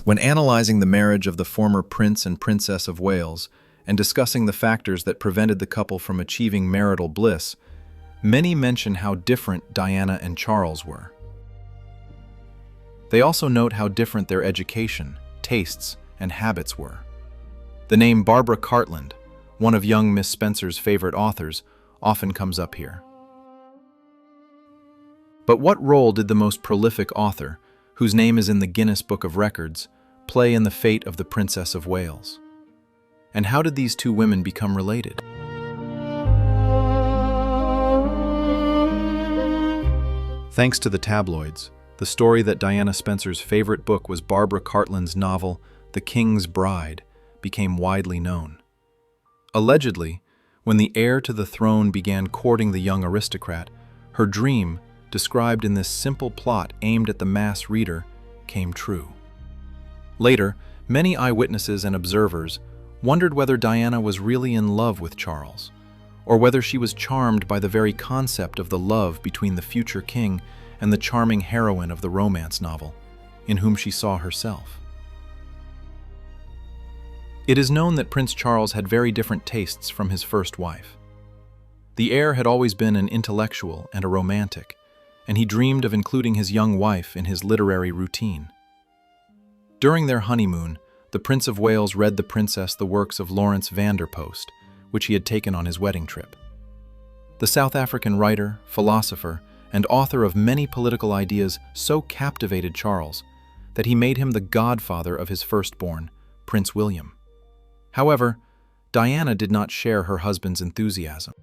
When analyzing the marriage of the former Prince and Princess of Wales and discussing the factors that prevented the couple from achieving marital bliss, many mention how different Diana and Charles were. They also note how different their education, tastes, and habits were. The name Barbara Cartland, one of young Miss Spencer's favorite authors, often comes up here. But what role did the most prolific author, whose name is in the Guinness Book of Records, play in the fate of the Princess of Wales? And how did these two women become related? Thanks to the tabloids, the story that Diana Spencer's favorite book was Barbara Cartland's novel, The King's Bride, became widely known. Allegedly, when the heir to the throne began courting the young aristocrat, her dream, described in this simple plot aimed at the mass reader, came true. Later, many eyewitnesses and observers wondered whether Diana was really in love with Charles, or whether she was charmed by the very concept of the love between the future king and the charming heroine of the romance novel, in whom she saw herself. It is known that Prince Charles had very different tastes from his first wife. The heir had always been an intellectual and a romantic, and he dreamed of including his young wife in his literary routine. During their honeymoon, the Prince of Wales read the princess the works of Lawrence van der Post, which he had taken on his wedding trip. The South African writer, philosopher, and author of many political ideas so captivated Charles that he made him the godfather of his firstborn, Prince William. However, Diana did not share her husband's enthusiasm.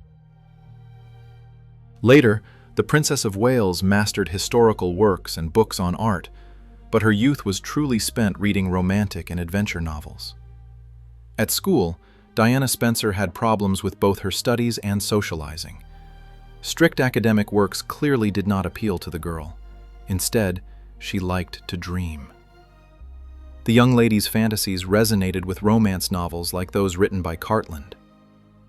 Later, the Princess of Wales mastered historical works and books on art, but her youth was truly spent reading romantic and adventure novels. At school, Diana Spencer had problems with both her studies and socializing. Strict academic works clearly did not appeal to the girl. Instead, she liked to dream. The young lady's fantasies resonated with romance novels like those written by Cartland.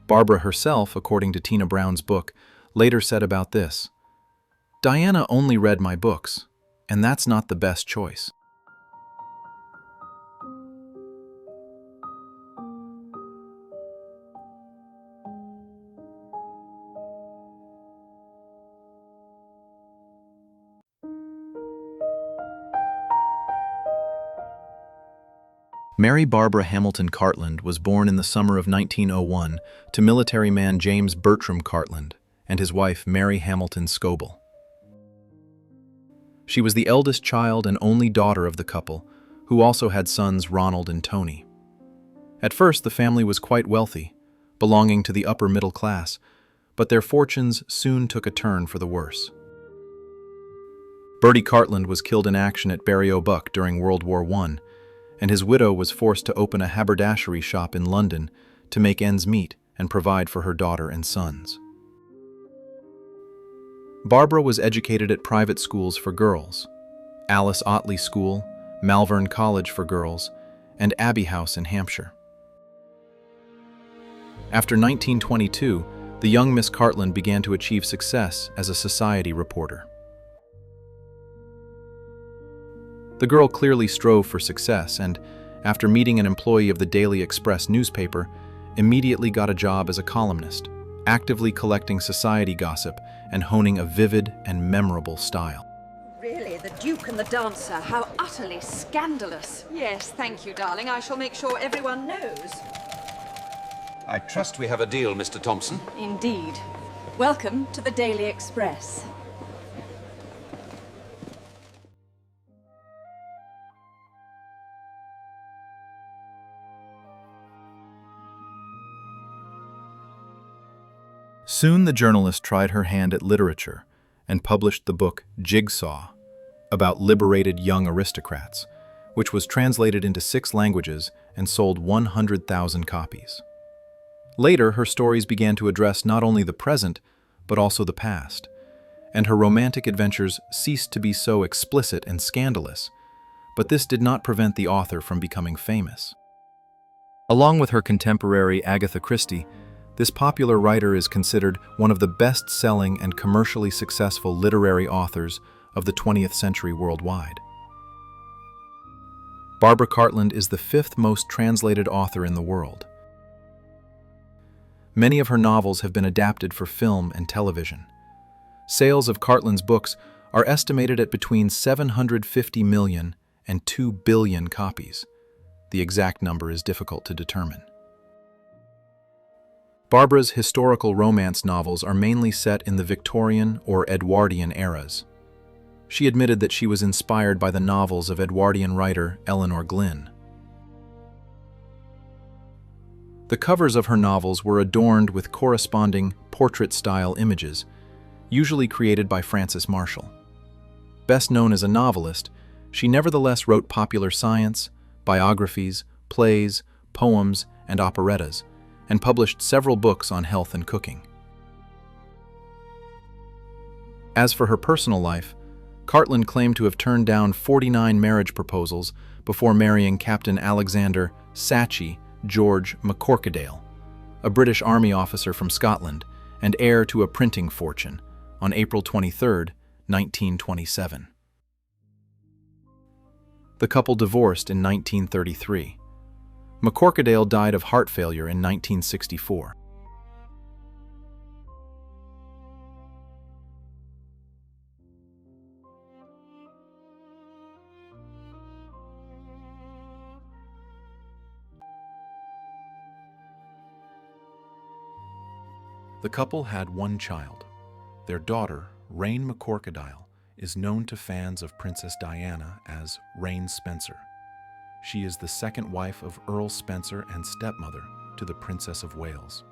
Barbara herself, according to Tina Brown's book, later said about this, "Diana only read my books, and that's not the best choice." Mary Barbara Hamilton Cartland was born in the summer of 1901 to military man James Bertram Cartland and his wife Mary Hamilton Scoble. She was the eldest child and only daughter of the couple, who also had sons Ronald and Tony. At first, the family was quite wealthy, belonging to the upper middle class, but their fortunes soon took a turn for the worse. Bertie Cartland was killed in action at Barry O'Buck during World War I, and his widow was forced to open a haberdashery shop in London to make ends meet and provide for her daughter and sons. Barbara was educated at private schools for girls, Alice Otley School, Malvern College for girls, and Abbey House in Hampshire. After 1922, the young Miss Cartland began to achieve success as a society reporter. The girl clearly strove for success and, after meeting an employee of the Daily Express newspaper, immediately got a job as a columnist, actively collecting society gossip and honing a vivid and memorable style. Really, the Duke and the Dancer, how utterly scandalous. Yes, thank you, darling. I shall make sure everyone knows. I trust we have a deal, Mr. Thompson. Indeed. Welcome to the Daily Express. Soon the journalist tried her hand at literature and published the book Jigsaw, about liberated young aristocrats, which was translated into 6 languages and sold 100,000 copies. Later, her stories began to address not only the present, but also the past, and her romantic adventures ceased to be so explicit and scandalous, but this did not prevent the author from becoming famous. Along with her contemporary Agatha Christie, this popular writer is considered one of the best-selling and commercially successful literary authors of the 20th century worldwide. Barbara Cartland is the fifth most translated author in the world. Many of her novels have been adapted for film and television. Sales of Cartland's books are estimated at between 750 million and 2 billion copies. The exact number is difficult to determine. Barbara's historical romance novels are mainly set in the Victorian or Edwardian eras. She admitted that she was inspired by the novels of Edwardian writer Elinor Glyn. The covers of her novels were adorned with corresponding portrait-style images, usually created by Frances Marshall. Best known as a novelist, she nevertheless wrote popular science, biographies, plays, poems, and operettas, and published several books on health and cooking. As for her personal life, Cartland claimed to have turned down 49 marriage proposals before marrying Captain Alexander Saatchi George McCorquodale, a British Army officer from Scotland and heir to a printing fortune, on April 23, 1927. The couple divorced in 1933. McCorquodale died of heart failure in 1964. The couple had one child. Their daughter, Rain McCorquodale, is known to fans of Princess Diana as Rain Spencer. She is the second wife of Earl Spencer and stepmother to the Princess of Wales.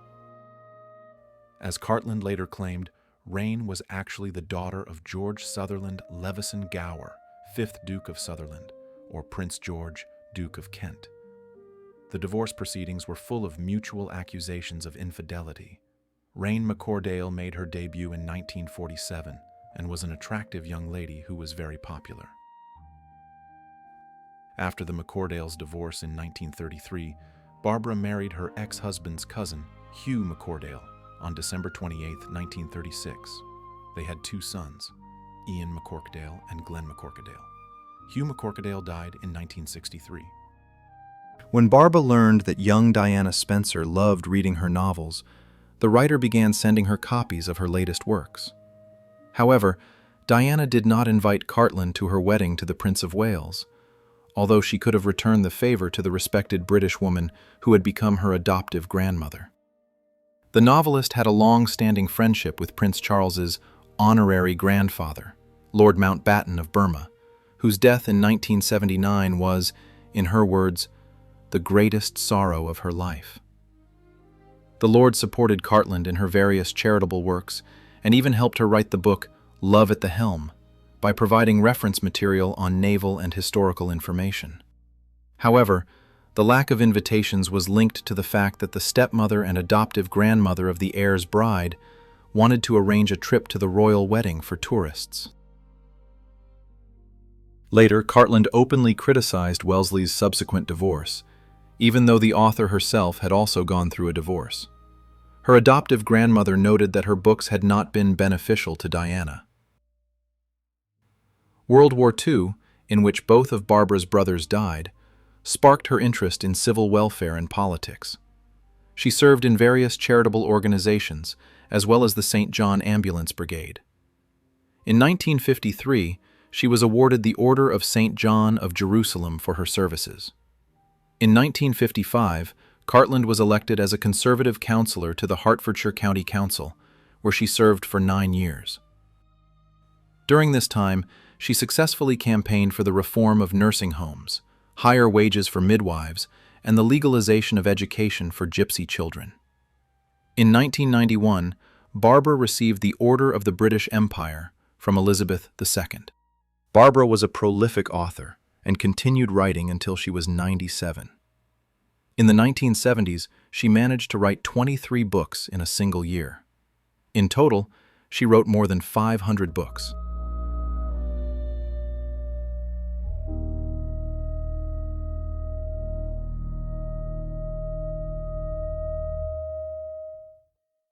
As Cartland later claimed, Rain was actually the daughter of George Sutherland Leveson Gower, 5th Duke of Sutherland, or Prince George, Duke of Kent. The divorce proceedings were full of mutual accusations of infidelity. Rain McCorquodale made her debut in 1947 and was an attractive young lady who was very popular. After the McCorquodales' divorce in 1933, Barbara married her ex-husband's cousin, Hugh McCorquodale, on December 28, 1936. They had two sons, Ian McCorquodale and Glenn McCorquodale. Hugh McCorquodale died in 1963. When Barbara learned that young Diana Spencer loved reading her novels, the writer began sending her copies of her latest works. However, Diana did not invite Cartland to her wedding to the Prince of Wales, although she could have returned the favor to the respected British woman who had become her adoptive grandmother. The novelist had a long-standing friendship with Prince Charles's honorary grandfather, Lord Mountbatten of Burma, whose death in 1979 was, in her words, the greatest sorrow of her life. The Lord supported Cartland in her various charitable works and even helped her write the book Love at the Helm by providing reference material on naval and historical information. However, the lack of invitations was linked to the fact that the stepmother and adoptive grandmother of the heir's bride wanted to arrange a trip to the royal wedding for tourists. Later, Cartland openly criticized Wellesley's subsequent divorce, even though the author herself had also gone through a divorce. Her adoptive grandmother noted that her books had not been beneficial to Diana. World War II, in which both of Barbara's brothers died, sparked her interest in civil welfare and politics. She served in various charitable organizations, as well as the St. John Ambulance Brigade. In 1953, she was awarded the Order of St. John of Jerusalem for her services. In 1955, Cartland was elected as a conservative councillor to the Hertfordshire County Council, where she served for 9 years. During this time, she successfully campaigned for the reform of nursing homes, higher wages for midwives, and the legalization of education for gypsy children. In 1991, Barbara received the Order of the British Empire from Elizabeth II. Barbara was a prolific author and continued writing until she was 97. In the 1970s, she managed to write 23 books in a single year. In total, she wrote more than 500 books.